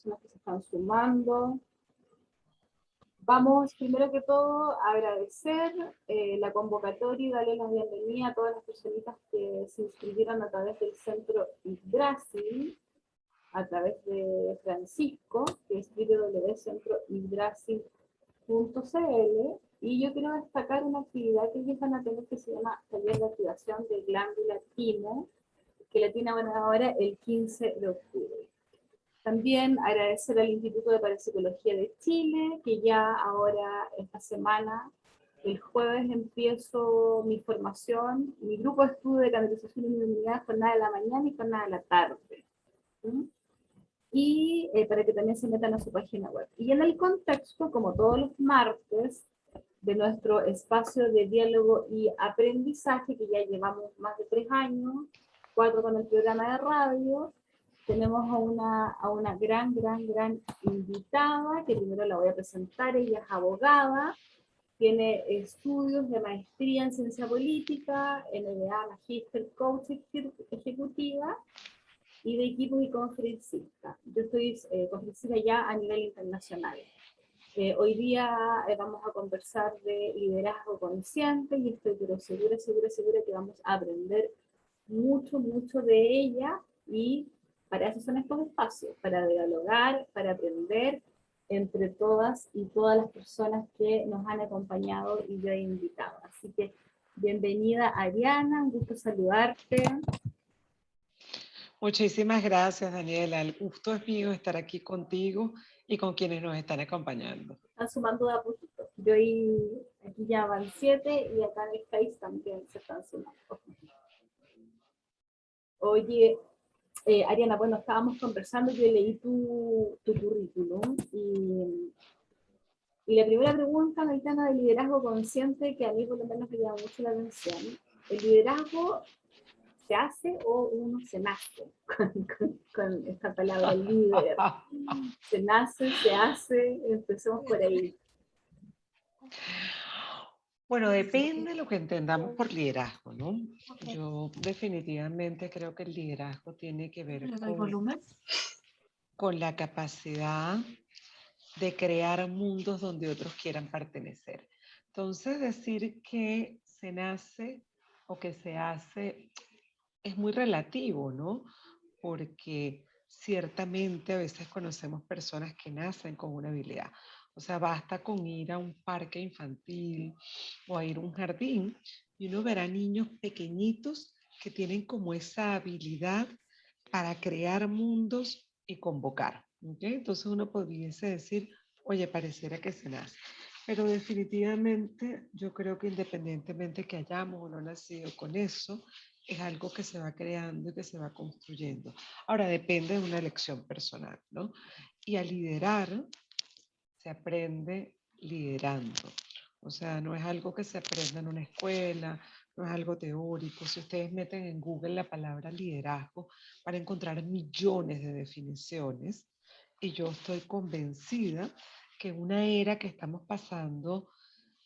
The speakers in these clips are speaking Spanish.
personas que se están sumando. Vamos, primero que todo, a agradecer la convocatoria y darle la bienvenida a todas las personitas que se inscribieron a través del Centro Yggdrasil, a través de Francisco, que es www.centroyggdrasil.cl, y yo quiero destacar una actividad que ellos van a tener que se llama Taller de Activación de Glándula Timo, que la tiene ahora el 15 de octubre. También agradecer al Instituto de Parapsicología de Chile, que ya ahora, esta semana, el jueves empiezo mi formación, mi grupo de estudio de canalización y inmunidad, jornada de la mañana y jornada de la tarde. ¿Sí? Y para que también se metan a su página web. Y en el contexto, como todos los martes, de nuestro espacio de diálogo y aprendizaje, que ya llevamos más de 3 años, 4 con el programa de radio, tenemos a una gran invitada, que primero la voy a presentar. Ella es abogada, tiene estudios de maestría en ciencia política, MBA, magíster, coach ejecutiva, y de equipos y conferencista. Yo estoy conferencista ya a nivel internacional. Hoy día vamos a conversar de liderazgo consciente y estoy pero segura que vamos a aprender mucho de ella, y para eso son estos espacios, para dialogar, para aprender entre todas y todas las personas que nos han acompañado y yo he invitado. Así que bienvenida Ariana, un gusto saludarte. Muchísimas gracias, Daniela. El gusto es mío estar aquí contigo y con quienes nos están acompañando. Están sumando de a poquito. Yo aquí ya van 7 y acá en el Face también se están sumando. Oye, Ariana, bueno, estábamos conversando, yo leí tu currículum y la primera pregunta en el tema del liderazgo consciente, que a mí por lo menos me llama mucho la atención: ¿el liderazgo se hace o uno se nace con esta palabra líder? ¿Se nace, se hace? Empecemos por ahí. Bueno, depende de lo que entendamos por liderazgo, ¿no? Yo definitivamente creo que el liderazgo tiene que ver con la capacidad de crear mundos donde otros quieran pertenecer. Entonces, decir que se nace o que se hace es muy relativo, ¿no? Porque ciertamente a veces conocemos personas que nacen con una habilidad. O sea, basta con ir a un parque infantil o a ir a un jardín y uno verá niños pequeñitos que tienen como esa habilidad para crear mundos y convocar. ¿Okay? Entonces uno pudiese decir, oye, pareciera que se nace. Pero definitivamente yo creo que independientemente que hayamos o no nacido con eso, es algo que se va creando y que se va construyendo. Ahora depende de una elección personal, ¿no? Y a liderar se aprende liderando. O sea, no es algo que se aprenda en una escuela, no es algo teórico. Si ustedes meten en Google la palabra liderazgo, van a encontrar millones de definiciones. Y yo estoy convencida que una era que estamos pasando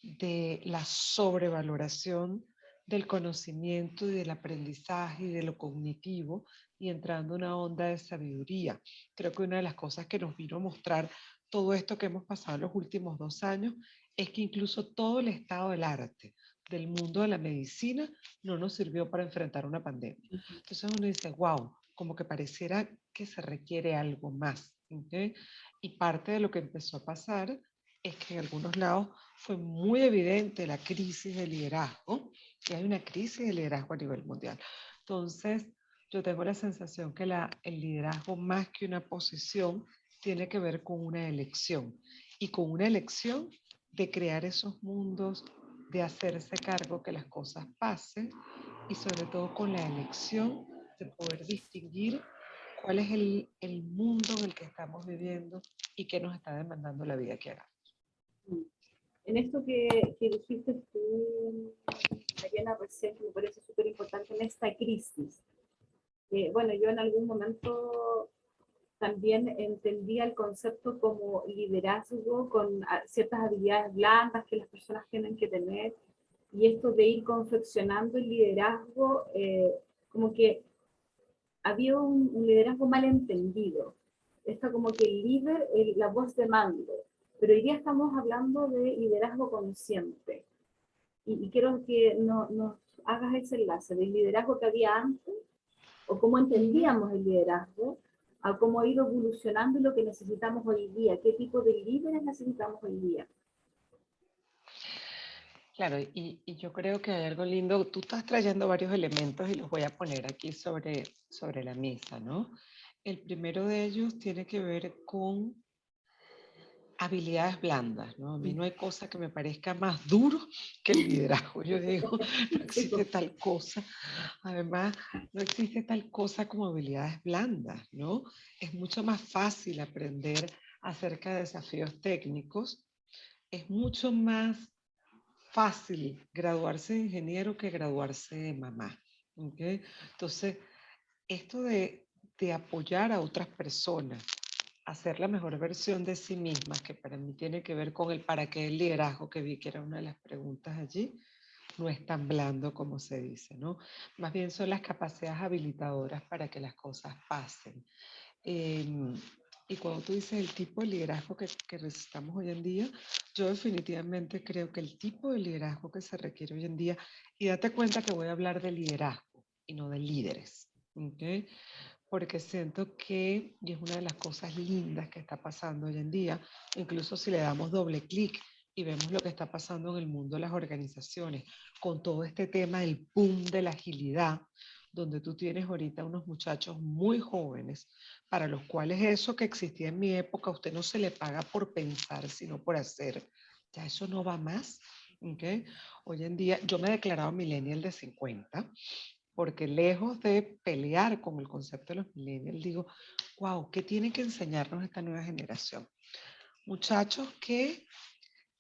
de la sobrevaloración del conocimiento y del aprendizaje y de lo cognitivo y entrando en una onda de sabiduría. Creo que una de las cosas que nos vino a mostrar todo esto que hemos pasado en los últimos 2 años es que incluso todo el estado del arte, del mundo de la medicina, no nos sirvió para enfrentar una pandemia. Entonces uno dice, wow, como que pareciera que se requiere algo más. ¿Okay? Y parte de lo que empezó a pasar es que en algunos lados fue muy evidente la crisis de liderazgo, y hay una crisis de liderazgo a nivel mundial. Entonces, yo tengo la sensación que el liderazgo, más que una posición, tiene que ver con una elección, y con una elección de crear esos mundos, de hacerse cargo que las cosas pasen, y sobre todo con la elección de poder distinguir cuál es el mundo en el que estamos viviendo y qué nos está demandando la vida que hagamos. En esto que dijiste tú, Mariana, recién, que me parece súper importante en esta crisis. Bueno, yo en algún momento también entendía el concepto como liderazgo con ciertas habilidades blandas que las personas tienen que tener, y esto de ir confeccionando el liderazgo, como que había un liderazgo mal entendido. está como que el líder, la voz de mando, pero hoy día estamos hablando de liderazgo consciente. Y quiero que nos hagas ese enlace del liderazgo que había antes, o cómo entendíamos el liderazgo, a cómo ha ido evolucionando y lo que necesitamos hoy día, qué tipo de líderes necesitamos hoy día. Claro, y yo creo que hay algo lindo. Tú estás trayendo varios elementos y los voy a poner aquí sobre la mesa, ¿no? El primero de ellos tiene que ver con habilidades blandas, ¿no? A mí no hay cosa que me parezca más duro que el liderazgo. Yo digo, no existe tal cosa. Además, no existe tal cosa como habilidades blandas, ¿no? Es mucho más fácil aprender acerca de desafíos técnicos. Es mucho más fácil graduarse de ingeniero que graduarse de mamá. ¿Okay? Entonces, esto de apoyar a otras personas a ser la mejor versión de sí mismas, que para mí tiene que ver con el para qué el liderazgo, que vi que era una de las preguntas allí, no es tan blando como se dice, ¿no? Más bien son las capacidades habilitadoras para que las cosas pasen. Y cuando tú dices el tipo de liderazgo que necesitamos hoy en día, yo definitivamente creo que el tipo de liderazgo que se requiere hoy en día, y date cuenta que voy a hablar de liderazgo y no de líderes, ¿ok? Porque siento que, y es una de las cosas lindas que está pasando hoy en día, incluso si le damos doble clic y vemos lo que está pasando en el mundo de las organizaciones, con todo este tema del boom de la agilidad, donde tú tienes ahorita unos muchachos muy jóvenes, para los cuales eso que existía en mi época, a usted no se le paga por pensar, sino por hacer. Ya eso no va más. ¿Okay? Hoy en día, yo me he declarado millennial de 50, porque lejos de pelear con el concepto de los millennials, digo, wow, ¿qué tiene que enseñarnos esta nueva generación? Muchachos, que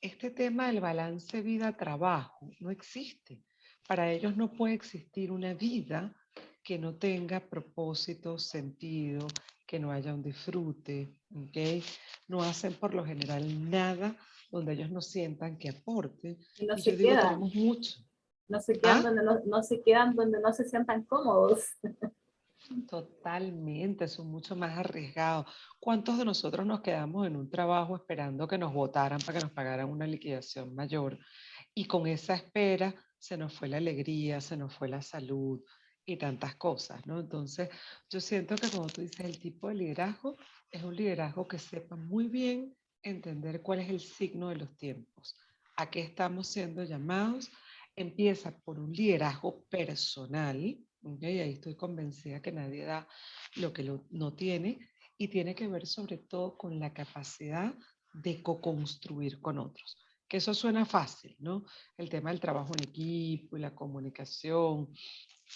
este tema del balance vida-trabajo no existe. Para ellos no puede existir una vida que no tenga propósito, sentido, que no haya un disfrute, ¿ok? No hacen por lo general nada donde ellos no sientan que aporten. Y no Y yo se digo, quedan, tenemos mucho. no se quedan ¿Ah? donde no se quedan donde no se sientan cómodos. Totalmente, son mucho más arriesgados. ¿Cuántos de nosotros nos quedamos en un trabajo esperando que nos votaran para que nos pagaran una liquidación mayor? Y con esa espera se nos fue la alegría, se nos fue la salud y tantas cosas, ¿no? Entonces, yo siento que como tú dices, el tipo de liderazgo es un liderazgo que sepa muy bien entender cuál es el signo de los tiempos, a qué estamos siendo llamados. Empieza por un liderazgo personal, ¿okay? Y ahí estoy convencida que nadie da lo que no tiene, y tiene que ver sobre todo con la capacidad de co-construir con otros. Que eso suena fácil, ¿no? El tema del trabajo en equipo y la comunicación,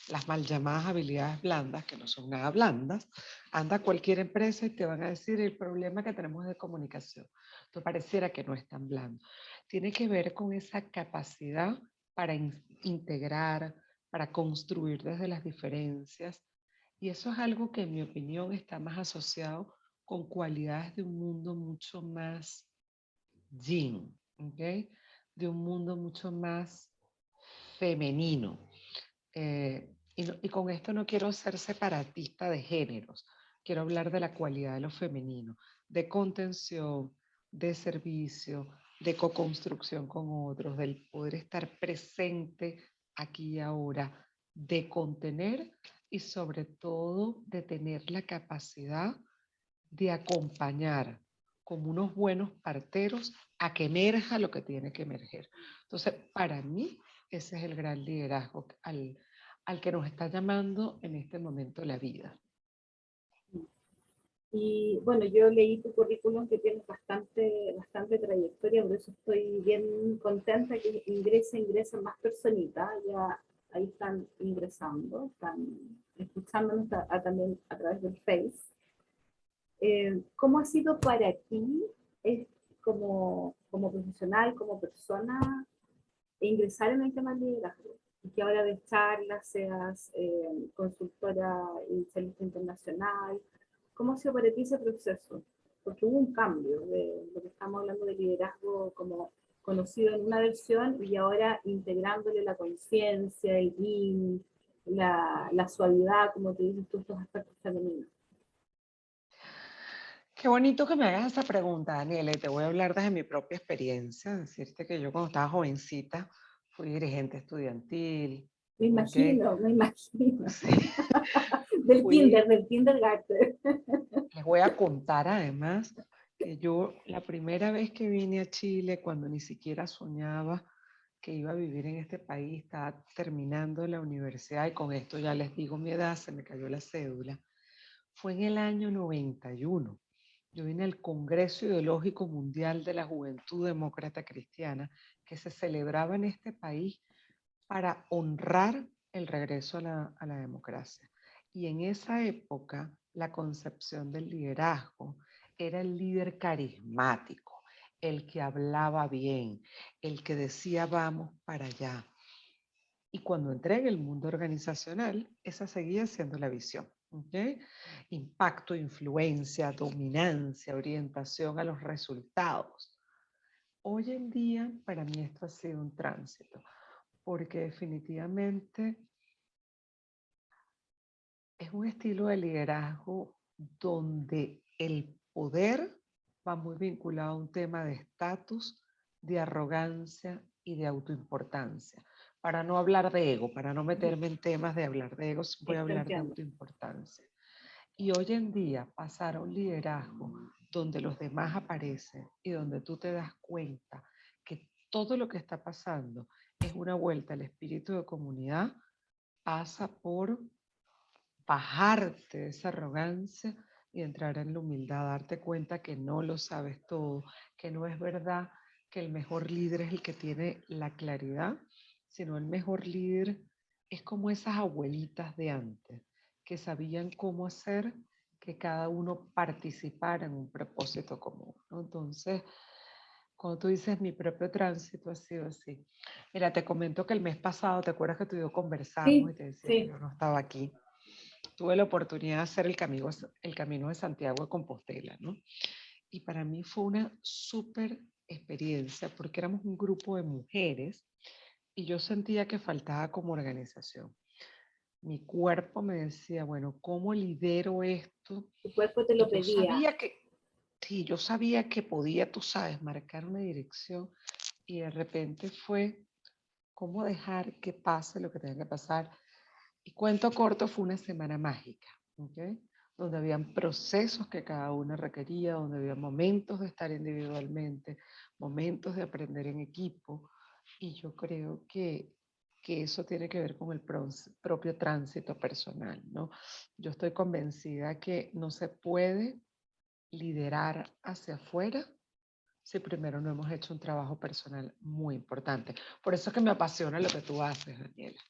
las mal llamadas habilidades blandas, que no son nada blandas. Anda a cualquier empresa y te van a decir el problema que tenemos de comunicación. Entonces pareciera que no es tan blando. Tiene que ver con esa capacidad para integrar, para construir desde las diferencias. Y eso es algo que en mi opinión está más asociado con cualidades de un mundo mucho más yin, ¿ok? De un mundo mucho más femenino. Y con esto no quiero ser separatista de géneros, quiero hablar de la cualidad de lo femenino, de contención, de servicio, de co-construcción con otros, del poder estar presente aquí y ahora, de contener y sobre todo de tener la capacidad de acompañar como unos buenos parteros a que emerja lo que tiene que emerger. Entonces, para mí, ese es el gran liderazgo al que nos está llamando en este momento la vida. Y bueno, yo leí tu currículum que tienes bastante trayectoria, por eso estoy bien contenta que ingresen más personitas, ya ahí están ingresando, están escuchándonos también a través del Face. ¿Cómo ha sido para ti como profesional, como persona, ingresar en el tema del liderazgo? Y que ahora de charlas seas consultora inicialista internacional. ¿Cómo ha sido para ti ese proceso? Porque hubo un cambio de lo que estamos hablando de liderazgo como conocido en una versión y ahora integrándole la conciencia, el yin, la suavidad, como te dices tú, estos aspectos femeninos. Qué bonito que me hagas esa pregunta, Daniela, y te voy a hablar desde mi propia experiencia, decirte que yo cuando estaba jovencita fui dirigente estudiantil, ¿ok? Me imagino. Sí, Del fui, kindergarten. les voy a contar además que yo la primera vez que vine a Chile, cuando ni siquiera soñaba que iba a vivir en este país, estaba terminando la universidad y con esto ya les digo mi edad, se me cayó la cédula, fue en el año 91. Yo vine al Congreso Ideológico Mundial de la Juventud Demócrata Cristiana que se celebraba en este país para honrar el regreso a la democracia. Y en esa época, la concepción del liderazgo era el líder carismático, el que hablaba bien, el que decía vamos para allá. Y cuando entré en el mundo organizacional, esa seguía siendo la visión. ¿Okay? Impacto, influencia, dominancia, orientación a los resultados. Hoy en día, para mí esto ha sido un tránsito, porque definitivamente es un estilo de liderazgo donde el poder va muy vinculado a un tema de estatus, de arrogancia y de autoimportancia. Para no hablar de ego, para no meterme en temas de hablar de egos, voy a hablar de autoimportancia. Y hoy en día pasar a un liderazgo donde los demás aparecen y donde tú te das cuenta que todo lo que está pasando es una vuelta al espíritu de comunidad, pasa por bajarte de esa arrogancia y entrar en la humildad, darte cuenta que no lo sabes todo, que no es verdad que el mejor líder es el que tiene la claridad, sino el mejor líder es como esas abuelitas de antes, que sabían cómo hacer que cada uno participara en un propósito común, ¿no? Entonces, cuando tú dices mi propio tránsito ha sido así. Mira, te comento que el mes pasado, ¿te acuerdas que tú y yo conversamos y Sí, te decía que sí. yo no estaba aquí? Tuve la oportunidad de hacer el camino de Santiago de Compostela, ¿no? Y para mí fue una súper experiencia porque éramos un grupo de mujeres y yo sentía que faltaba como organización. Mi cuerpo me decía, bueno, ¿cómo lidero esto? Tu cuerpo te Y lo pedía. sí, yo sabía que podía, tú sabes, marcar una dirección y de repente fue cómo dejar que pase lo que tenga que pasar. Y cuento corto, fue una semana mágica, ¿okay? Donde habían procesos que cada uno requería, donde había momentos de estar individualmente, momentos de aprender en equipo. Y yo creo que eso tiene que ver con el propio tránsito personal, ¿no? Yo estoy convencida que no se puede liderar hacia afuera si primero no hemos hecho un trabajo personal muy importante. Por eso es que me apasiona lo que tú haces, Daniela.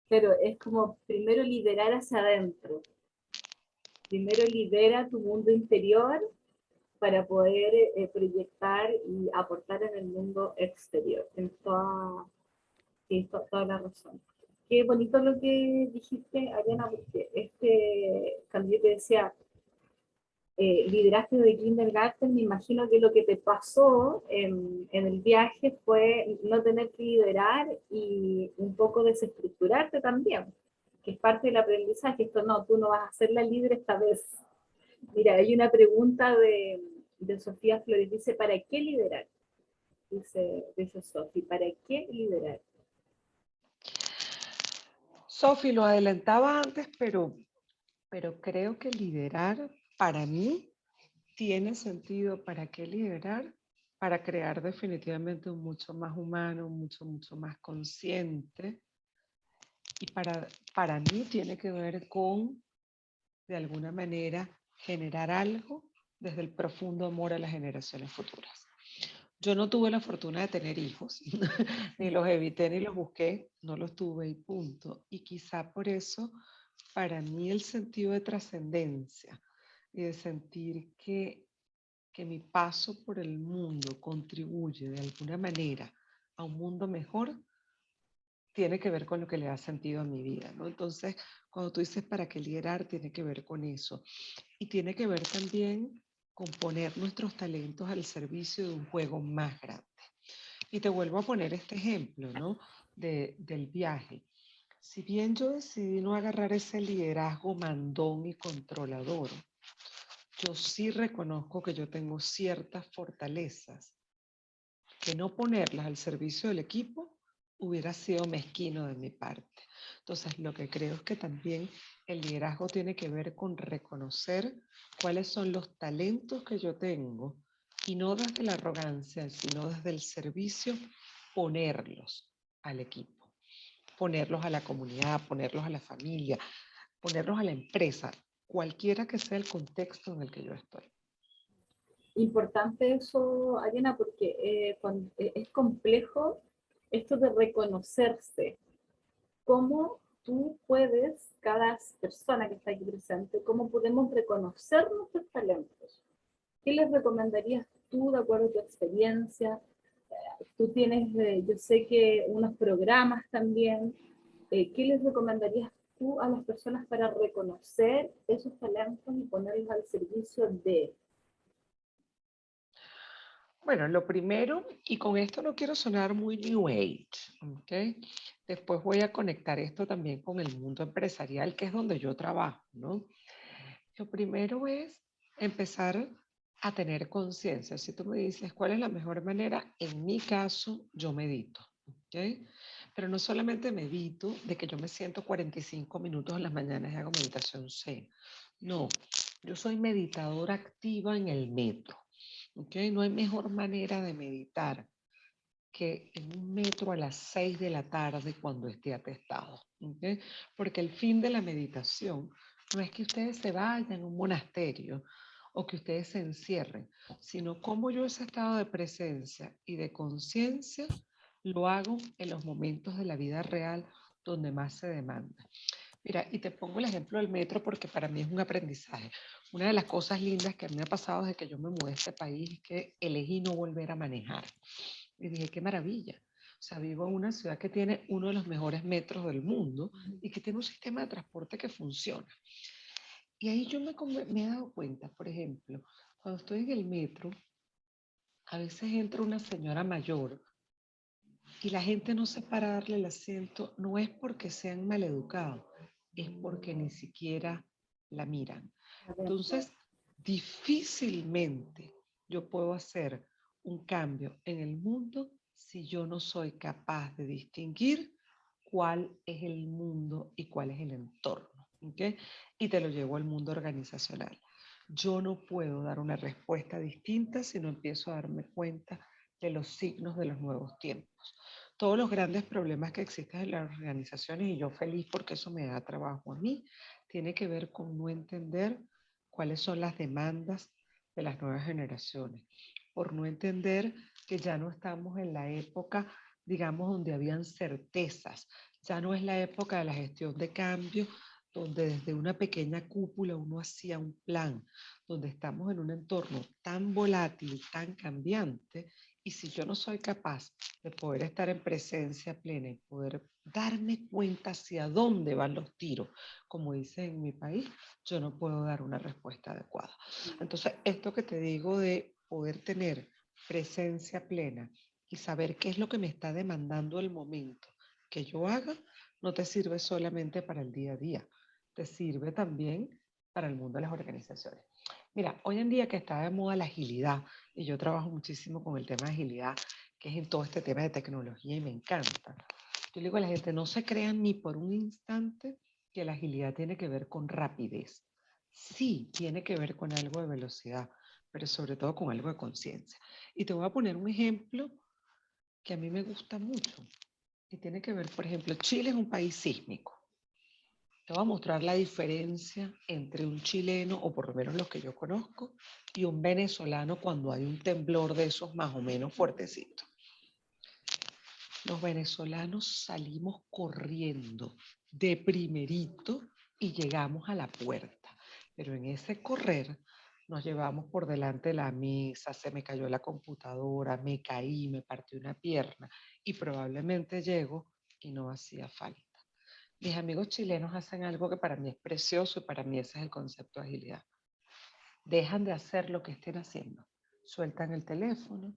Pero es como primero liderar hacia adentro. Primero lidera tu mundo interior para poder proyectar y aportar en el mundo exterior. Toda la razón. Qué bonito lo que dijiste, Ariana, porque cuando yo te decía lideraste de kindergarten, me imagino que lo que te pasó en el viaje fue no tener que liderar y un poco desestructurarte también, que es parte del aprendizaje. Esto no, tú no vas a ser la líder esta vez. Mira, hay una pregunta de Sofía Flores, dice, ¿para qué liderar? Dice Sofía, ¿para qué liderar? Sofi lo adelantaba antes, pero creo que liderar para mí tiene sentido. ¿Para qué liderar? Para crear definitivamente un mucho más humano, mucho más consciente. Y para mí tiene que ver con, de alguna manera, generar algo desde el profundo amor a las generaciones futuras. Yo no tuve la fortuna de tener hijos, ni los evité ni los busqué, no los tuve y punto. Y quizá por eso, para mí el sentido de trascendencia y de sentir que mi paso por el mundo contribuye de alguna manera a un mundo mejor, tiene que ver con lo que le da sentido a mi vida, ¿no? Entonces, cuando tú dices para qué liderar, tiene que ver con eso. Y tiene que ver también con poner nuestros talentos al servicio de un juego más grande. Y te vuelvo a poner este ejemplo, ¿no? Del viaje. Si bien yo decidí no agarrar ese liderazgo mandón y controlador, yo sí reconozco que yo tengo ciertas fortalezas que no ponerlas al servicio del equipo hubiera sido mezquino de mi parte. Entonces, lo que creo es que también el liderazgo tiene que ver con reconocer cuáles son los talentos que yo tengo y no desde la arrogancia, sino desde el servicio, ponerlos al equipo, ponerlos a la comunidad, ponerlos a la familia, ponerlos a la empresa, cualquiera que sea el contexto en el que yo estoy. Importante eso, Ariana, porque es complejo esto de reconocerse. ¿Cómo tú puedes, cada persona que está aquí presente, cómo podemos reconocer nuestros talentos? ¿Qué les recomendarías tú de acuerdo a tu experiencia? Tú tienes, yo sé que unos programas también. ¿Qué les recomendarías tú a las personas para reconocer esos talentos y ponerlos al servicio de? Bueno, lo primero, y con esto no quiero sonar muy New Age, ¿ok? Después voy a conectar esto también con el mundo empresarial, que es donde yo trabajo, ¿no? Lo primero es empezar a tener conciencia. Si tú me dices cuál es la mejor manera, en mi caso, yo medito, ¿ok? Pero no solamente medito de que yo me siento 45 minutos en las mañanas y hago meditación zen. No, yo soy meditadora activa en el metro. ¿Okay? No hay mejor manera de meditar que en un metro a las 6 de la tarde cuando esté atestado. ¿Okay? Porque el fin de la meditación no es que ustedes se vayan a un monasterio o que ustedes se encierren, sino como yo ese estado de presencia y de conciencia lo hago en los momentos de la vida real donde más se demanda. Mira, y te pongo el ejemplo del metro porque para mí es un aprendizaje. Una de las cosas lindas que a mí me ha pasado desde que yo me mudé a este país es que elegí no volver a manejar. Y dije, qué maravilla. O sea, vivo en una ciudad que tiene uno de los mejores metros del mundo y que tiene un sistema de transporte que funciona. Y ahí yo me he dado cuenta, por ejemplo, cuando estoy en el metro, a veces entra una señora mayor y la gente no se para a darle el asiento, no es porque sean maleducados, es porque ni siquiera la miran. Entonces, difícilmente yo puedo hacer un cambio en el mundo si yo no soy capaz de distinguir cuál es el mundo y cuál es el entorno. ¿Okay? Y te lo llevo al mundo organizacional. Yo no puedo dar una respuesta distinta si no empiezo a darme cuenta de los signos de los nuevos tiempos. Todos los grandes problemas que existen en las organizaciones, y yo feliz porque eso me da trabajo a mí, tiene que ver con no entender cuáles son las demandas de las nuevas generaciones, por no entender que ya no estamos en la época, digamos, donde habían certezas, ya no es la época de la gestión de cambio, donde desde una pequeña cúpula uno hacía un plan, donde estamos en un entorno tan volátil, tan cambiante, y si yo no soy capaz de poder estar en presencia plena y poder darme cuenta hacia dónde van los tiros, como dicen en mi país, yo no puedo dar una respuesta adecuada. Entonces, esto que te digo de poder tener presencia plena y saber qué es lo que me está demandando el momento que yo haga, no te sirve solamente para el día a día, te sirve también para el mundo de las organizaciones. Mira, hoy en día que está de moda la agilidad, y yo trabajo muchísimo con el tema de agilidad, que es en todo este tema de tecnología y me encanta. Yo le digo a la gente, no se crean ni por un instante que la agilidad tiene que ver con rapidez. Sí, tiene que ver con algo de velocidad, pero sobre todo con algo de conciencia. Y te voy a poner un ejemplo que a mí me gusta mucho, y tiene que ver, por ejemplo, Chile es un país sísmico. Te voy a mostrar la diferencia entre un chileno, o por lo menos los que yo conozco, y un venezolano cuando hay un temblor de esos más o menos fuertecitos. Los venezolanos salimos corriendo de primerito y llegamos a la puerta. Pero en ese correr nos llevamos por delante la mesa, se me cayó la computadora, me caí, me partí una pierna y probablemente llego y no hacía falta. Mis amigos chilenos hacen algo que para mí es precioso y para mí ese es el concepto de agilidad. Dejan de hacer lo que estén haciendo. Sueltan el teléfono,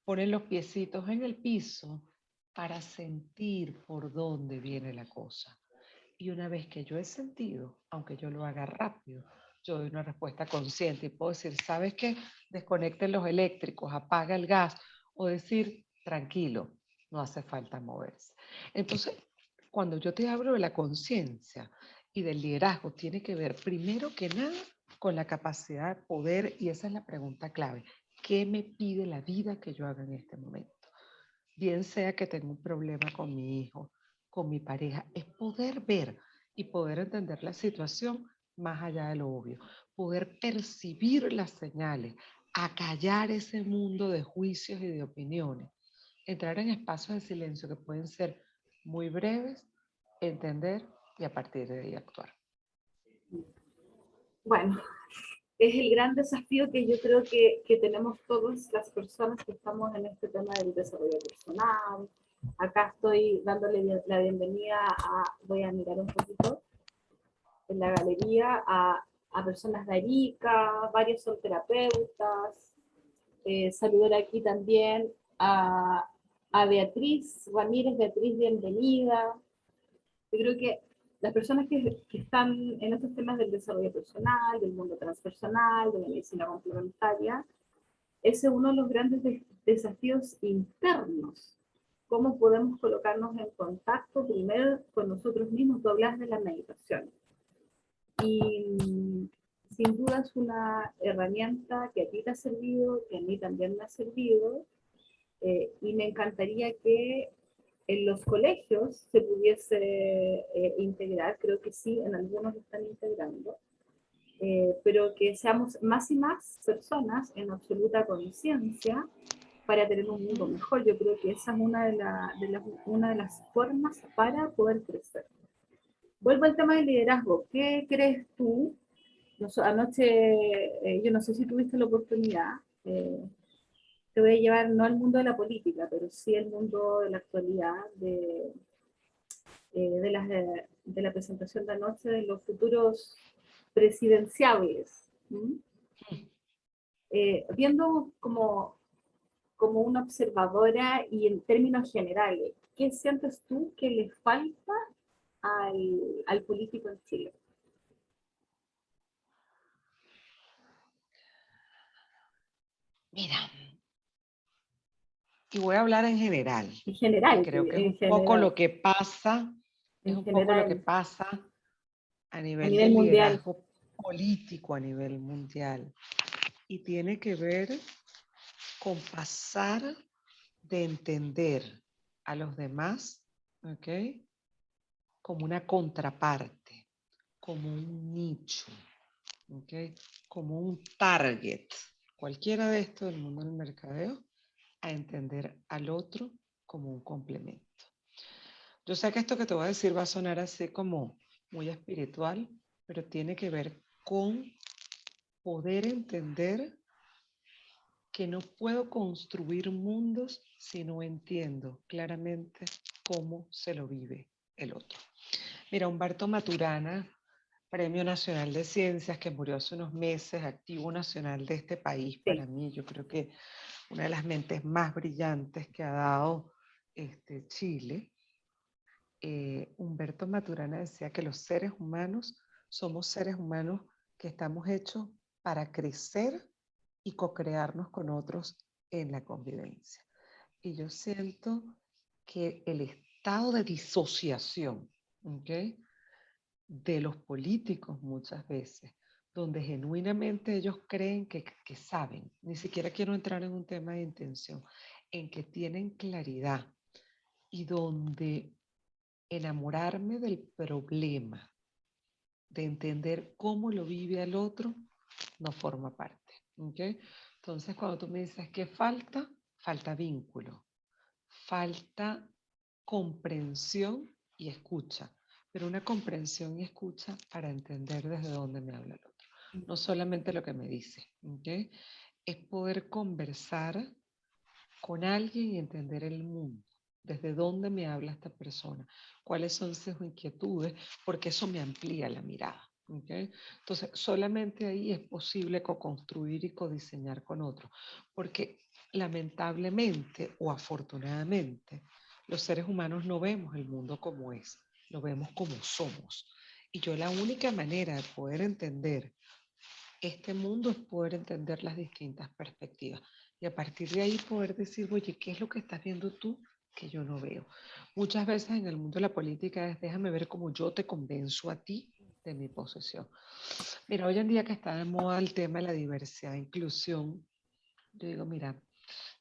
ponen los piecitos en el piso para sentir por dónde viene la cosa. Y una vez que yo he sentido, aunque yo lo haga rápido, yo doy una respuesta consciente y puedo decir, ¿sabes qué? Desconecten los eléctricos, apaga el gas, o decir, tranquilo, no hace falta moverse. Entonces, cuando yo te hablo de la conciencia y del liderazgo, tiene que ver primero que nada con la capacidad de poder, y esa es la pregunta clave, ¿qué me pide la vida que yo haga en este momento? Bien sea que tengo un problema con mi hijo, con mi pareja, es poder ver y poder entender la situación más allá de lo obvio, poder percibir las señales, acallar ese mundo de juicios y de opiniones, entrar en espacios de silencio que pueden ser muy breves, entender y a partir de ahí actuar. Bueno, es el gran desafío que yo creo que tenemos todas las personas que estamos en este tema del desarrollo personal. Acá estoy dándole la bienvenida a, voy a mirar un poquito en la galería, a personas de Arica, varios son terapeutas. Saludar aquí también a Beatriz Ramírez. Beatriz, bienvenida. Yo creo que las personas que están en estos temas del desarrollo personal, del mundo transpersonal, de la medicina complementaria, ese es uno de los grandes desafíos internos. ¿Cómo podemos colocarnos en contacto primero con nosotros mismos? Tú hablas de la meditación. Y sin duda es una herramienta que a ti te ha servido, que a mí también me ha servido, y me encantaría que en los colegios se pudiese integrar, creo que sí, en algunos lo están integrando, pero que seamos más y más personas en absoluta conciencia para tener un mundo mejor. Yo creo que esa es una de las formas para poder crecer. Vuelvo al tema del liderazgo. ¿Qué crees tú? Anoche, yo no sé si tuviste la oportunidad, te voy a llevar no al mundo de la política, pero sí al mundo de la actualidad, de la presentación de anoche de los futuros presidenciables. Viendo como una observadora y en términos generales, ¿qué sientes tú que le falta al político en Chile? Mira, y voy a hablar en general, En que general, creo que es en un poco general, lo que pasa, es en un poco lo que general, pasa a a nivel nivel del mundial. liderazgo político a nivel mundial. Y tiene que ver con pasar de entender a los demás, ¿ok? Como una contraparte, como un nicho, ¿ok? Como un target. Cualquiera de estos del mundo del mercadeo, a entender al otro como un complemento. Yo sé que esto que te voy a decir va a sonar así como muy espiritual, pero tiene que ver con poder entender que no puedo construir mundos si no entiendo claramente cómo se lo vive el otro. Mira, Humberto Maturana, Premio Nacional de Ciencias, que murió hace unos meses, activo nacional de este país, para Sí. mí, yo creo que una de las mentes más brillantes que ha dado Chile. Humberto Maturana decía que los seres humanos somos seres humanos que estamos hechos para crecer y co-crearnos con otros en la convivencia. Y yo siento que el estado de disociación, ¿okay?, de los políticos muchas veces, donde genuinamente ellos creen que saben, ni siquiera quiero entrar en un tema de intención, en que tienen claridad y donde enamorarme del problema, de entender cómo lo vive al otro, no forma parte. ¿Okay? Entonces, cuando tú me dices que falta vínculo, falta comprensión y escucha, pero una comprensión y escucha para entender desde dónde me habla el otro. No solamente lo que me dice, ¿okay? Es poder conversar con alguien y entender el mundo. ¿Desde dónde me habla esta persona? ¿Cuáles son sus inquietudes? Porque eso me amplía la mirada. ¿Okay? Entonces, solamente ahí es posible co-construir y co-diseñar con otros. Porque lamentablemente o afortunadamente, los seres humanos no vemos el mundo como es, lo vemos como somos. Y yo la única manera de poder entender este mundo es poder entender las distintas perspectivas y a partir de ahí poder decir, oye, ¿qué es lo que estás viendo tú que yo no veo? Muchas veces en el mundo de la política es déjame ver cómo yo te convenzo a ti de mi posesión. Mira, hoy en día que está de moda el tema de la diversidad e inclusión, yo digo, mira,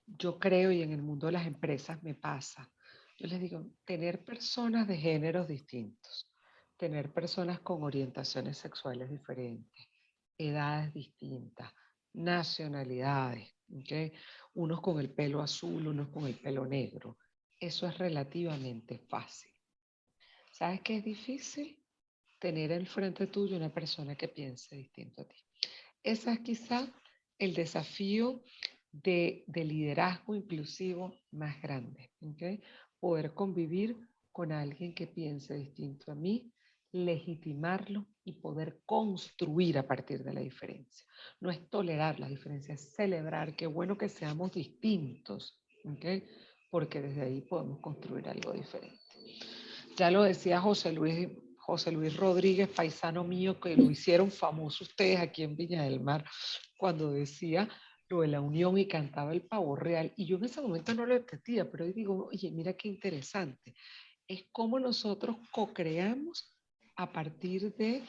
yo creo y en el mundo de las empresas me pasa. Yo les digo, tener personas de géneros distintos, tener personas con orientaciones sexuales diferentes, edades distintas, nacionalidades, ¿okay? Unos con el pelo azul, unos con el pelo negro. Eso es relativamente fácil. ¿Sabes qué es difícil? Tener al frente tuyo una persona que piense distinto a ti. Ese es quizá el desafío de liderazgo inclusivo más grande. ¿Okay? Poder convivir con alguien que piense distinto a mí, legitimarlo y poder construir a partir de la diferencia. No es tolerar las diferencias, es celebrar qué bueno que seamos distintos, ¿okay? Porque desde ahí podemos construir algo diferente. Ya lo decía José Luis Rodríguez, paisano mío, que lo hicieron famoso ustedes aquí en Viña del Mar, cuando decía lo de la unión y cantaba el pavo real. Y yo en ese momento no lo entendía, pero hoy digo, oye, mira qué interesante. Es como nosotros co-creamos a partir de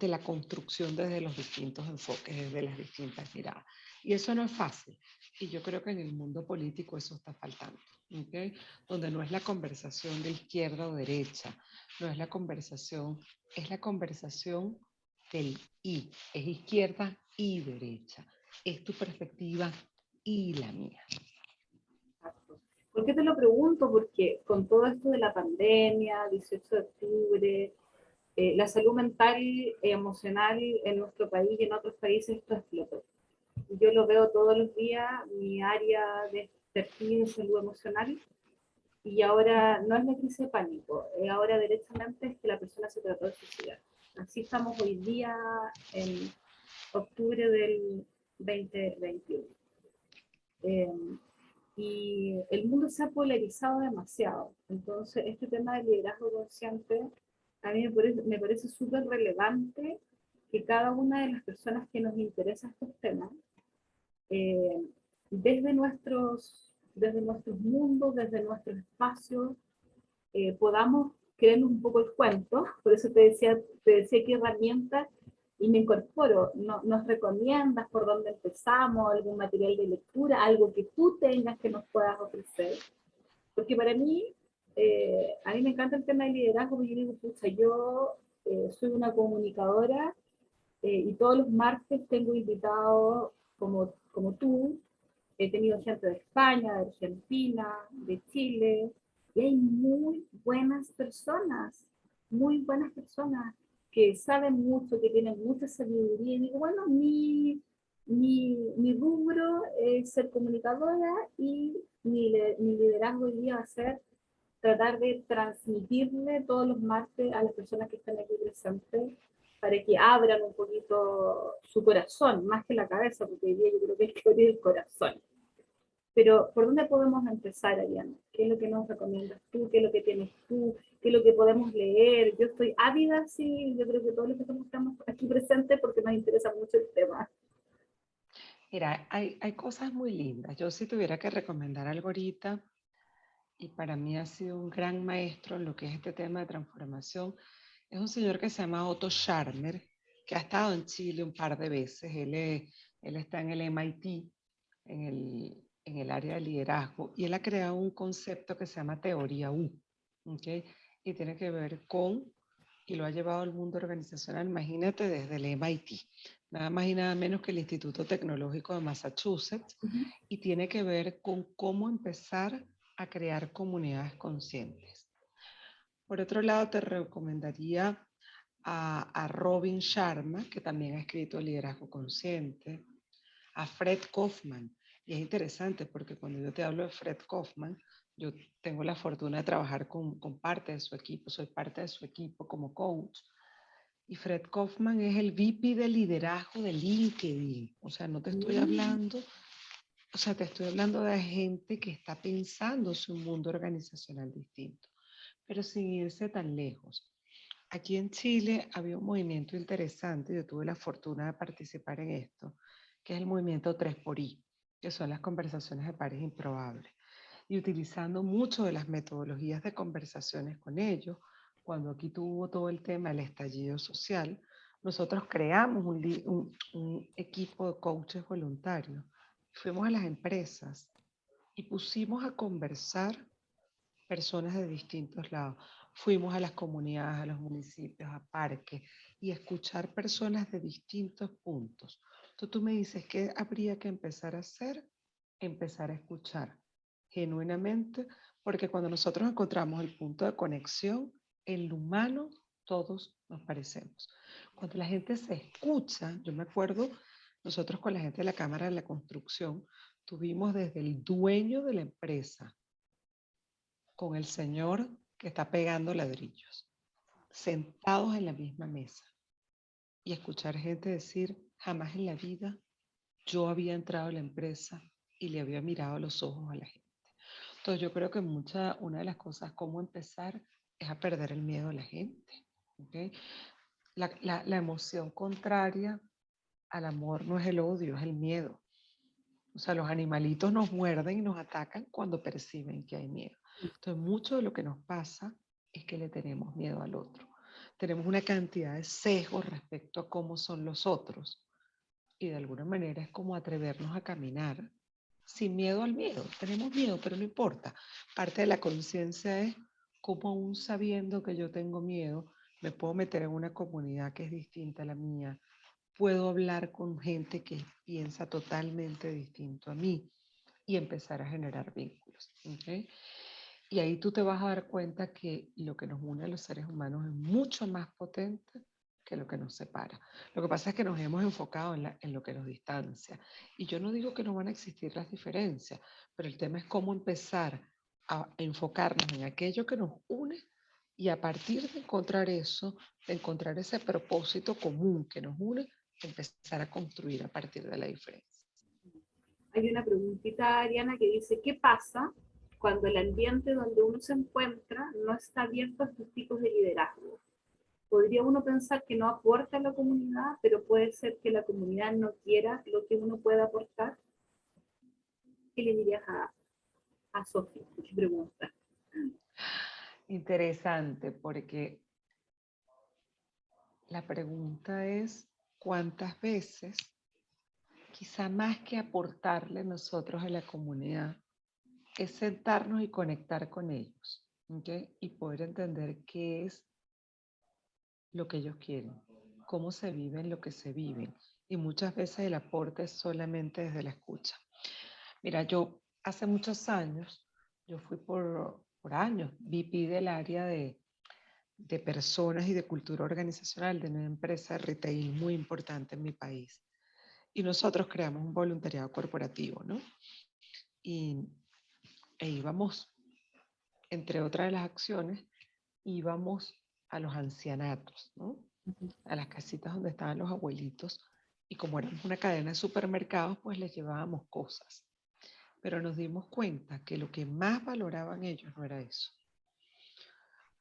la construcción desde los distintos enfoques, desde las distintas miradas. Y eso no es fácil. Y yo creo que en el mundo político eso está faltando. ¿Okay? Donde no es la conversación de izquierda o derecha, no es la conversación, es la conversación del y, es izquierda y derecha, es tu perspectiva y la mía. ¿Por qué te lo pregunto? Porque con todo esto de la pandemia, 18 de octubre, la salud mental y emocional en nuestro país y en otros países, esto explotó. Yo lo veo todos los días, mi área de expertise de salud emocional, y ahora no es la crisis de pánico, ahora derechamente es que la persona se trató de suicidar. Así estamos hoy día en octubre del 2021. Eh, y el mundo se ha polarizado demasiado. Entonces, este tema del liderazgo consciente a mí me parece súper relevante que cada una de las personas que nos interesa estos temas, eh, desde nuestros mundos, desde nuestros espacios, podamos creernos un poco el cuento. Por eso te decía qué herramientas y me incorporo. No, nos recomiendas por dónde empezamos, algún material de lectura, algo que tú tengas que nos puedas ofrecer. Porque para mí, a mí me encanta el tema del liderazgo, porque yo digo, pucha, yo soy una comunicadora y todos los martes tengo invitados como tú. He tenido gente de España, de Argentina, de Chile, y hay muy buenas personas que saben mucho, que tienen mucha sabiduría. Y digo, bueno, mi rubro es ser comunicadora y mi liderazgo hoy día va a ser tratar de transmitirle todos los martes a las personas que están aquí presentes para que abran un poquito su corazón, más que la cabeza, porque hoy día yo creo que hay que abrir el corazón. Pero, ¿por dónde podemos empezar, Ariana? ¿Qué es lo que nos recomiendas tú? ¿Qué es lo que tienes tú? ¿Qué es lo que podemos leer? Yo estoy ávida, sí, yo creo que todos los que estamos aquí presentes porque nos interesa mucho el tema. Mira, hay cosas muy lindas. Yo si tuviera que recomendar algo ahorita, y para mí ha sido un gran maestro en lo que es este tema de transformación, es un señor que se llama Otto Scharmer, que ha estado en Chile un par de veces. Él está en el MIT, en el área de liderazgo, y él ha creado un concepto que se llama teoría U, ¿okay? Y tiene que ver con, y lo ha llevado al mundo organizacional, imagínate, desde el MIT, nada más y nada menos que el Instituto Tecnológico de Massachusetts, Uh -huh. y tiene que ver con cómo empezar a crear comunidades conscientes. Por otro lado, te recomendaría a Robin Sharma, que también ha escrito Liderazgo Consciente, a Fred Kaufman. Y es interesante porque cuando yo te hablo de Fred Kaufman, yo tengo la fortuna de trabajar con parte de su equipo, soy parte de su equipo como coach. Y Fred Kaufman es el VP de liderazgo de LinkedIn. O sea, no te estoy hablando, o sea, te estoy hablando de gente que está pensando su mundo organizacional distinto, pero sin irse tan lejos. aquí en Chile había un movimiento interesante, yo tuve la fortuna de participar en esto, que es el movimiento 3xI, que son las conversaciones de pares improbables. Y utilizando mucho de las metodologías de conversaciones con ellos, cuando aquí tuvo todo el tema del estallido social, nosotros creamos un equipo de coaches voluntarios. Fuimos a las empresas y pusimos a conversar personas de distintos lados. Fuimos a las comunidades, a los municipios, a parques y escuchar personas de distintos puntos. Entonces tú me dices, ¿qué habría que empezar a hacer? Empezar a escuchar genuinamente, porque cuando nosotros encontramos el punto de conexión, en lo humano todos nos parecemos. Cuando la gente se escucha, yo me acuerdo, nosotros con la gente de la Cámara de la Construcción, tuvimos desde el dueño de la empresa, con el señor que está pegando ladrillos, sentados en la misma mesa y escuchar gente decir, jamás en la vida yo había entrado a la empresa y le había mirado a los ojos a la gente. Entonces yo creo que una de las cosas, cómo empezar, es a perder el miedo a la gente. ¿Okay? La emoción contraria al amor no es el odio, es el miedo. O sea, los animalitos nos muerden y nos atacan cuando perciben que hay miedo. Entonces, mucho de lo que nos pasa es que le tenemos miedo al otro. Tenemos una cantidad de sesgos respecto a cómo son los otros. Y de alguna manera es como atrevernos a caminar sin miedo al miedo. Tenemos miedo, pero no importa. Parte de la conciencia es cómo aún sabiendo que yo tengo miedo, me puedo meter en una comunidad que es distinta a la mía, puedo hablar con gente que piensa totalmente distinto a mí y empezar a generar vínculos. ¿Okay? Y ahí tú te vas a dar cuenta que lo que nos une a los seres humanos es mucho más potente que lo que nos separa. Lo que pasa es que nos hemos enfocado en lo que nos distancia. Y yo no digo que no van a existir las diferencias, pero el tema es cómo empezar a enfocarnos en aquello que nos une y a partir de encontrar eso, de encontrar ese propósito común que nos une, empezar a construir a partir de la diferencia. Hay una preguntita, Ariana, que dice, ¿qué pasa cuando el ambiente donde uno se encuentra no está abierto a estos tipos de liderazgo? Podría uno pensar que no aporta a la comunidad, pero puede ser que la comunidad no quiera lo que uno puede aportar. ¿Qué le dirías a Sofía? ¿Qué pregunta? Interesante, porque la pregunta es, ¿cuántas veces, quizá más que aportarle nosotros a la comunidad, es sentarnos y conectar con ellos, ¿okay? Y poder entender qué es lo que ellos quieren, cómo se viven lo que se viven? Y muchas veces el aporte es solamente desde la escucha. Mira, yo hace muchos años, yo fui por años VP del área de personas y de cultura organizacional de una empresa de retail muy importante en mi país. Y nosotros creamos un voluntariado corporativo, ¿no? Y íbamos, entre otras de las acciones, íbamos a los ancianatos, ¿no? A las casitas donde estaban los abuelitos. Y como éramos una cadena de supermercados, pues les llevábamos cosas. Pero nos dimos cuenta que lo que más valoraban ellos no era eso.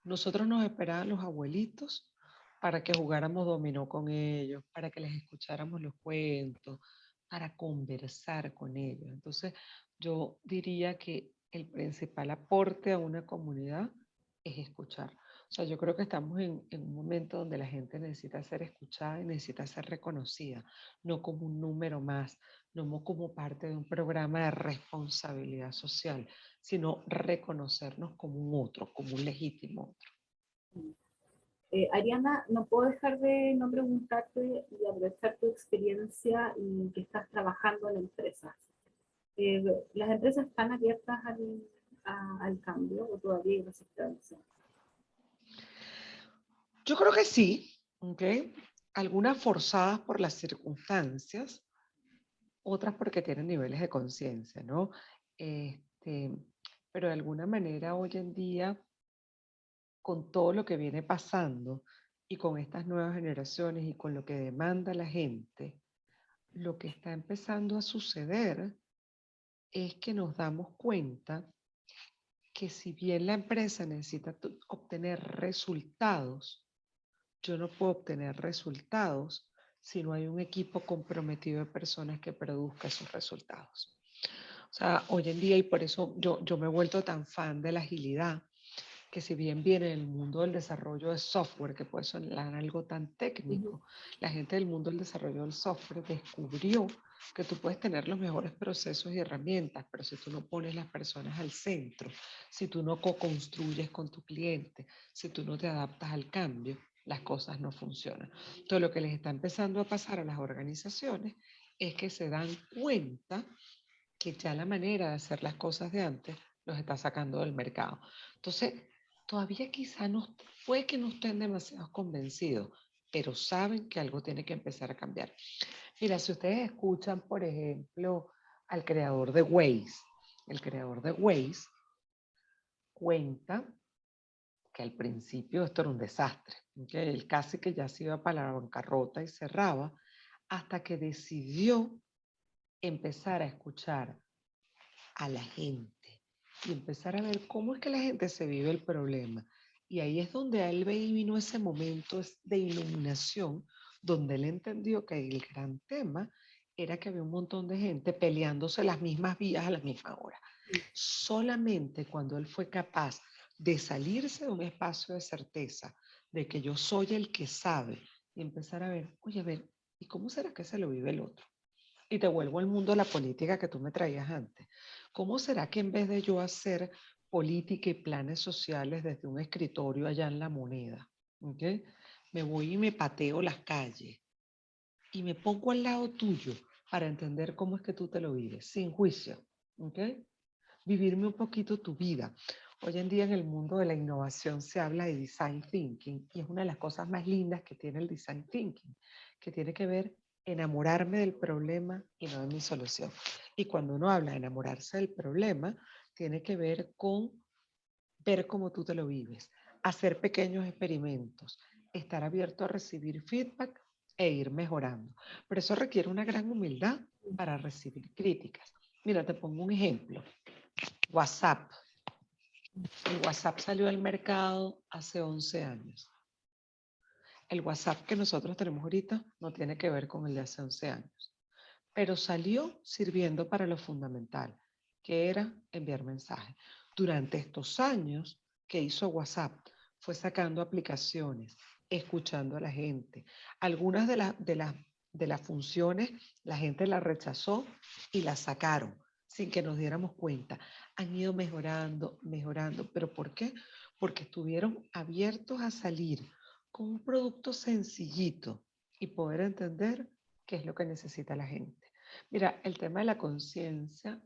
Nosotros nos esperaban los abuelitos para que jugáramos dominó con ellos, para que les escucháramos los cuentos, para conversar con ellos. Entonces, yo diría que el principal aporte a una comunidad es escuchar. O sea, yo creo que estamos en un momento donde la gente necesita ser escuchada y necesita ser reconocida, no como un número más, no como parte de un programa de responsabilidad social, sino reconocernos como un otro, como un legítimo otro. Ariana, no puedo dejar de no preguntarte y aprovechar tu experiencia y que estás trabajando en empresas. ¿Las empresas están abiertas al cambio o todavía hay resistencia? Yo creo que sí, ¿ok? Algunas forzadas por las circunstancias, otras porque tienen niveles de conciencia, ¿no? Este, pero de alguna manera hoy en día, con todo lo que viene pasando y con estas nuevas generaciones y con lo que demanda la gente, lo que está empezando a suceder es que nos damos cuenta que si bien la empresa necesita obtener resultados, yo no puedo obtener resultados si no hay un equipo comprometido de personas que produzca esos resultados. O sea, hoy en día, y por eso yo me he vuelto tan fan de la agilidad, que si bien viene el mundo del desarrollo de software, que puede sonar algo tan técnico, la gente del mundo del desarrollo del software descubrió que tú puedes tener los mejores procesos y herramientas, pero si tú no pones las personas al centro, si tú no co-construyes con tu cliente, si tú no te adaptas al cambio, las cosas no funcionan. Entonces, lo que les está empezando a pasar a las organizaciones es que se dan cuenta que ya la manera de hacer las cosas de antes los está sacando del mercado. Entonces, todavía quizá no, puede que no estén demasiado convencidos, pero saben que algo tiene que empezar a cambiar. Mira, si ustedes escuchan, por ejemplo, al creador de Waze, el creador de Waze cuenta que al principio esto era un desastre, ¿okay? Él casi que ya se iba para la bancarrota y cerraba, hasta que decidió empezar a escuchar a la gente y empezar a ver cómo es que la gente se vive el problema. Y ahí es donde a él vino ese momento de iluminación, donde él entendió que el gran tema era que había un montón de gente peleándose las mismas vías a la misma hora. Solamente cuando él fue capaz de salirse de un espacio de certeza, de que yo soy el que sabe, y empezar a ver, oye, a ver, ¿y cómo será que se lo vive el otro? Y te vuelvo al mundo de la política que tú me traías antes. ¿Cómo será que en vez de yo hacer política y planes sociales desde un escritorio allá en La Moneda, ¿okay? Me voy y me pateo las calles y me pongo al lado tuyo para entender cómo es que tú te lo vives, sin juicio, ¿okay? Vivirme un poquito tu vida. Hoy en día en el mundo de la innovación se habla de design thinking y es una de las cosas más lindas que tiene el design thinking, que tiene que ver enamorarme del problema y no de mi solución. Y cuando uno habla de enamorarse del problema, tiene que ver con ver cómo tú te lo vives, hacer pequeños experimentos, estar abierto a recibir feedback e ir mejorando. Pero eso requiere una gran humildad para recibir críticas. Mira, te pongo un ejemplo. WhatsApp. El WhatsApp salió al mercado hace 11 años. El WhatsApp que nosotros tenemos ahorita no tiene que ver con el de hace 11 años, pero salió sirviendo para lo fundamental, que era enviar mensajes. Durante estos años que hizo WhatsApp, fue sacando aplicaciones, escuchando a la gente. Algunas de las funciones la gente las rechazó y las sacaron sin que nos diéramos cuenta. Han ido mejorando, mejorando. ¿Pero por qué? Porque estuvieron abiertos a salir con un producto sencillito y poder entender qué es lo que necesita la gente. Mira, el tema de la conciencia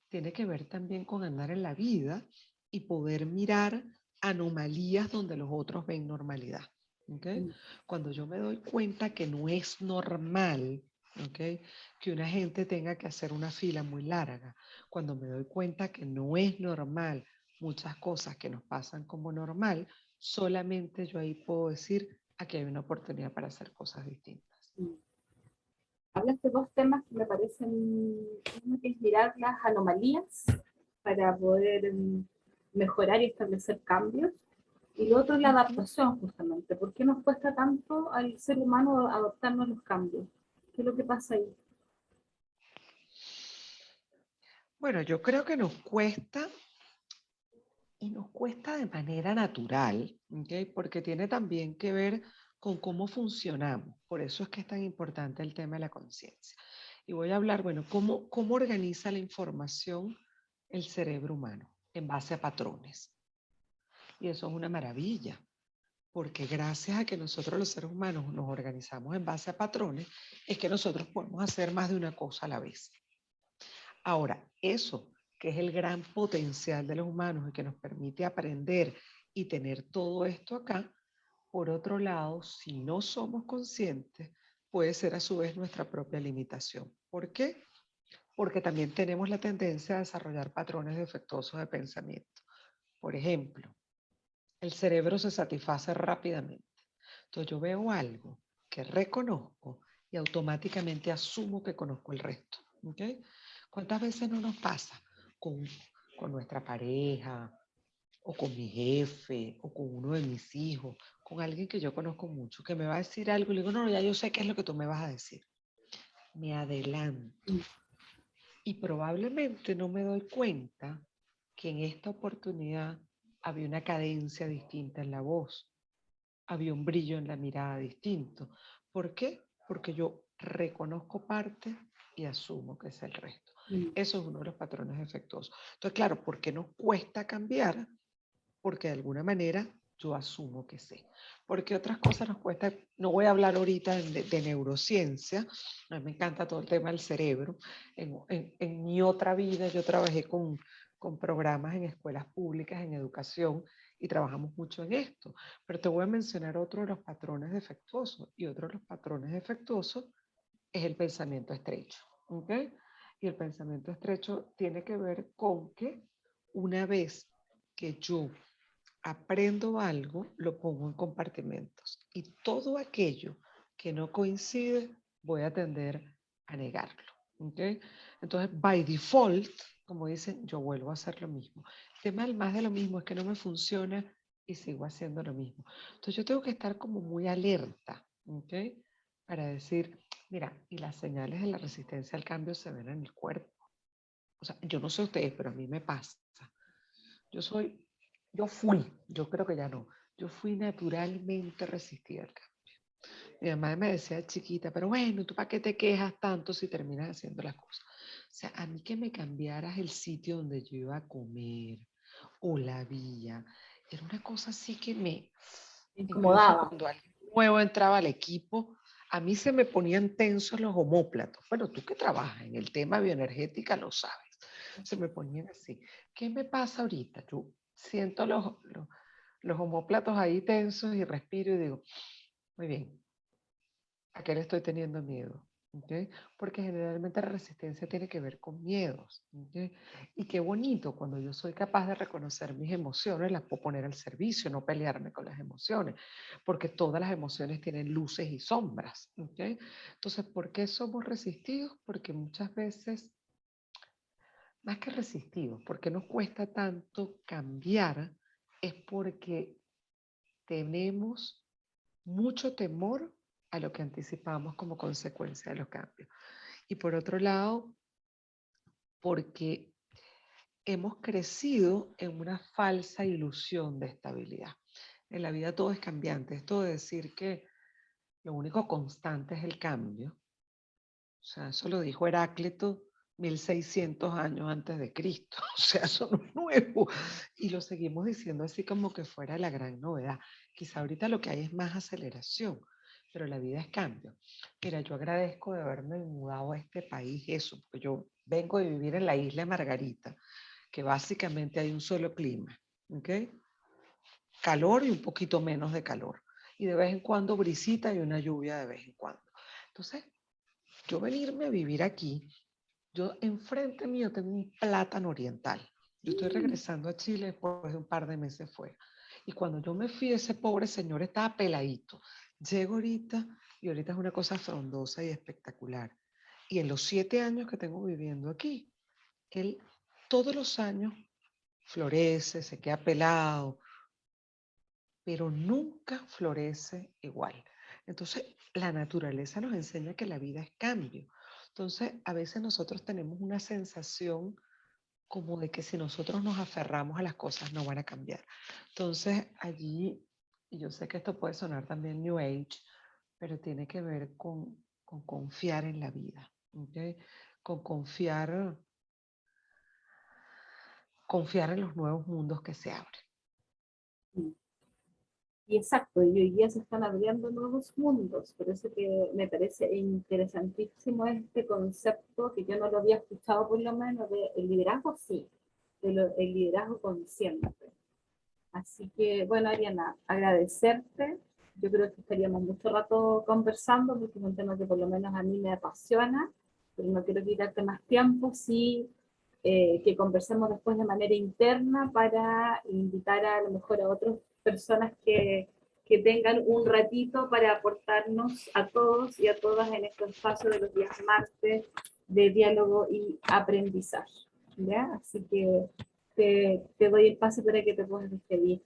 tiene que ver también con andar en la vida y poder mirar anomalías donde los otros ven normalidad. ¿Okay? Cuando yo me doy cuenta que no es normal, ¿okay?, que una gente tenga que hacer una fila muy larga, cuando me doy cuenta que no es normal muchas cosas que nos pasan como normal, solamente yo ahí puedo decir, aquí hay una oportunidad para hacer cosas distintas. Hablas de dos temas que me parecen, uno que es mirar las anomalías para poder mejorar y establecer cambios, y lo otro es la adaptación justamente. ¿Por qué nos cuesta tanto al ser humano adaptarnos a los cambios? ¿Qué es lo que pasa ahí? Bueno, yo creo que nos cuesta y nos cuesta de manera natural, ¿okay?, porque tiene también que ver con cómo funcionamos. Por eso es que es tan importante el tema de la conciencia. Y voy a hablar, bueno, cómo organiza la información el cerebro humano en base a patrones. Y eso es una maravilla, porque gracias a que nosotros los seres humanos nos organizamos en base a patrones, es que nosotros podemos hacer más de una cosa a la vez. Ahora, eso que es el gran potencial de los humanos y que nos permite aprender y tener todo esto acá, por otro lado, si no somos conscientes, puede ser a su vez nuestra propia limitación. ¿Por qué? Porque también tenemos la tendencia a desarrollar patrones defectuosos de pensamiento. Por ejemplo, el cerebro se satisface rápidamente. Entonces yo veo algo que reconozco y automáticamente asumo que conozco el resto. ¿Okay? ¿Cuántas veces no nos pasa con, con nuestra pareja, o con mi jefe, o con uno de mis hijos, con alguien que yo conozco mucho, que me va a decir algo, y le digo, no, ya yo sé qué es lo que tú me vas a decir. Me adelanto. Y probablemente no me doy cuenta que en esta oportunidad había una cadencia distinta en la voz, había un brillo en la mirada distinto. ¿Por qué? Porque yo reconozco parte y asumo que es el resto. Eso es uno de los patrones defectuosos. Entonces, claro, ¿por qué nos cuesta cambiar? Porque de alguna manera yo asumo que sé. Porque otras cosas nos cuesta, no voy a hablar ahorita de neurociencia, a mí me encanta todo el tema del cerebro. En mi otra vida yo trabajé con programas en escuelas públicas, en educación, y trabajamos mucho en esto. Pero te voy a mencionar otro de los patrones defectuosos, y otro de los patrones defectuosos es el pensamiento estrecho. ¿Ok? Y el pensamiento estrecho tiene que ver con que una vez que yo aprendo algo, lo pongo en compartimentos. Y todo aquello que no coincide, voy a tender a negarlo. ¿Okay? Entonces, by default, como dicen, yo vuelvo a hacer lo mismo. El tema del más de lo mismo es que no me funciona y sigo haciendo lo mismo. Entonces, yo tengo que estar como muy alerta, ¿okay? Para decir, mira, y las señales de la resistencia al cambio se ven en el cuerpo. O sea, yo no sé ustedes, pero a mí me pasa. Yo creo que ya no, yo fui naturalmente resistida al cambio. Mi mamá me decía chiquita, pero bueno, ¿tú para qué te quejas tanto si terminas haciendo las cosas? O sea, a mí que me cambiaras el sitio donde yo iba a comer o la vía, era una cosa así que incluso Incomodaba. cuando alguien nuevo entraba al equipo, a mí se me ponían tensos los omóplatos. Bueno, tú que trabajas en el tema bioenergética lo sabes. Se me ponían así. ¿Qué me pasa ahorita? Yo siento los omóplatos ahí tensos y respiro y digo, muy bien, ¿a qué le estoy teniendo miedo? ¿Okay? Porque generalmente la resistencia tiene que ver con miedos. ¿Okay? Y qué bonito cuando yo soy capaz de reconocer mis emociones, las puedo poner al servicio, no pelearme con las emociones, porque todas las emociones tienen luces y sombras. ¿Okay? Entonces, ¿por qué somos resistidos? Porque muchas veces, más que resistidos, porque nos cuesta tanto cambiar, es porque tenemos mucho temor a lo que anticipamos como consecuencia de los cambios. Y por otro lado, porque hemos crecido en una falsa ilusión de estabilidad. En la vida todo es cambiante. Esto de decir que lo único constante es el cambio. O sea, eso lo dijo Heráclito 1600 años antes de Cristo. O sea, eso no es nuevo. Y lo seguimos diciendo así como que fuera la gran novedad. Quizá ahorita lo que hay es más aceleración, pero la vida es cambio. Mira, yo agradezco de haberme mudado a este país, eso, porque yo vengo de vivir en la isla de Margarita, que básicamente hay un solo clima, ¿ok? Calor y un poquito menos de calor. Y de vez en cuando brisita y una lluvia de vez en cuando. Entonces, yo venirme a vivir aquí, yo enfrente mío tengo un plátano oriental. Yo estoy regresando a Chile después de un par de meses fuera. Y cuando yo me fui, ese pobre señor estaba peladito. Llego ahorita y ahorita es una cosa frondosa y espectacular. Y en los 7 años que tengo viviendo aquí, él todos los años florece, se queda pelado, pero nunca florece igual. Entonces, la naturaleza nos enseña que la vida es cambio. Entonces, a veces nosotros tenemos una sensación como de que si nosotros nos aferramos a las cosas no van a cambiar. Entonces, allí, y yo sé que esto puede sonar también New Age, pero tiene que ver con confiar en la vida, ¿okay? Con confiar en los nuevos mundos que se abren. Y exacto, y hoy día se están abriendo nuevos mundos, por eso que me parece interesantísimo este concepto que yo no lo había escuchado por lo menos, de el liderazgo sí, el liderazgo consciente. Así que, bueno, Ariana, agradecerte. Yo creo que estaríamos mucho rato conversando, porque es un tema que por lo menos a mí me apasiona, pero no quiero quitarte más tiempo, sí, que conversemos después de manera interna para invitar a lo mejor a otras personas que tengan un ratito para aportarnos a todos y a todas en este espacio de los días martes de diálogo y aprendizaje. ¿Ya? Así que te doy el pase para que te puedas despedir.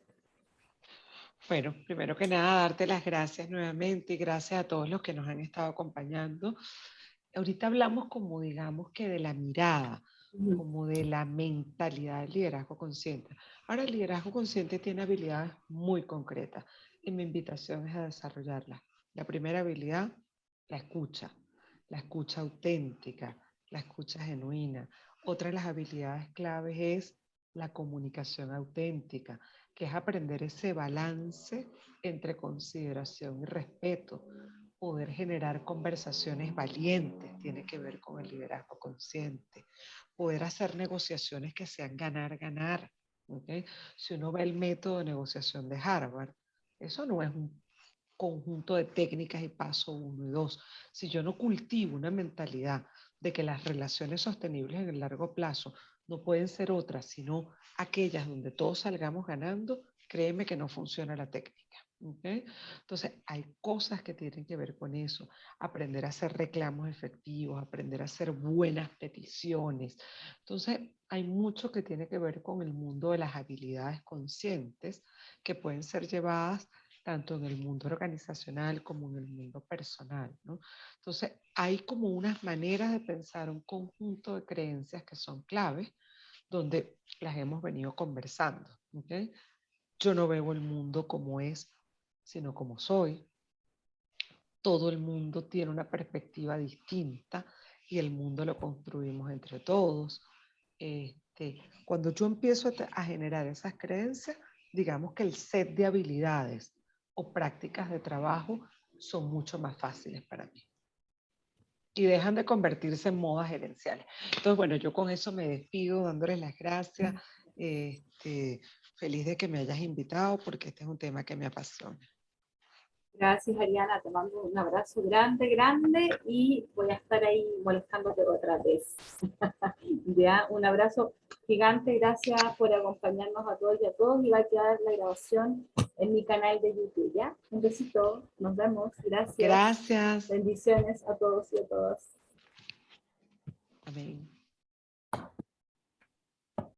Bueno, primero que nada, darte las gracias nuevamente y gracias a todos los que nos han estado acompañando. Ahorita hablamos como digamos que de la mirada, Ujú. como de la mentalidad del liderazgo consciente. Ahora, el liderazgo consciente tiene habilidades muy concretas y mi invitación es a desarrollarlas. La primera habilidad, la escucha auténtica, la escucha genuina. Otra de las habilidades claves es la comunicación auténtica, que es aprender ese balance entre consideración y respeto. Poder generar conversaciones valientes tiene que ver con el liderazgo consciente. Poder hacer negociaciones que sean ganar, ganar. ¿Okay? Si uno ve el método de negociación de Harvard, eso no es un conjunto de técnicas y paso 1 y 2. Si yo no cultivo una mentalidad de que las relaciones sostenibles en el largo plazo no pueden ser otras, sino aquellas donde todos salgamos ganando, créeme que no funciona la técnica. ¿Okay? Entonces, hay cosas que tienen que ver con eso. Aprender a hacer reclamos efectivos, aprender a hacer buenas peticiones. Entonces, hay mucho que tiene que ver con el mundo de las habilidades conscientes que pueden ser llevadas tanto en el mundo organizacional como en el mundo personal, ¿no? Entonces, hay como unas maneras de pensar un conjunto de creencias que son claves, donde las hemos venido conversando, ¿okay? Yo no veo el mundo como es, sino como soy. Todo el mundo tiene una perspectiva distinta y el mundo lo construimos entre todos. Cuando yo empiezo a generar esas creencias, digamos que el set de habilidades o prácticas de trabajo son mucho más fáciles para mí y dejan de convertirse en modas gerenciales. Entonces, bueno, yo con eso me despido dándoles las gracias. Feliz de que me hayas invitado porque este es un tema que me apasiona. Gracias, Ariana. Te mando un abrazo grande, grande y voy a estar ahí molestándote otra vez. Ya, un abrazo gigante. Gracias por acompañarnos a todos y a todos. Y va a quedar la grabación en mi canal de YouTube. ¿Ya? Un besito. Nos vemos. Gracias. Gracias. Bendiciones a todos y a todas. Amén.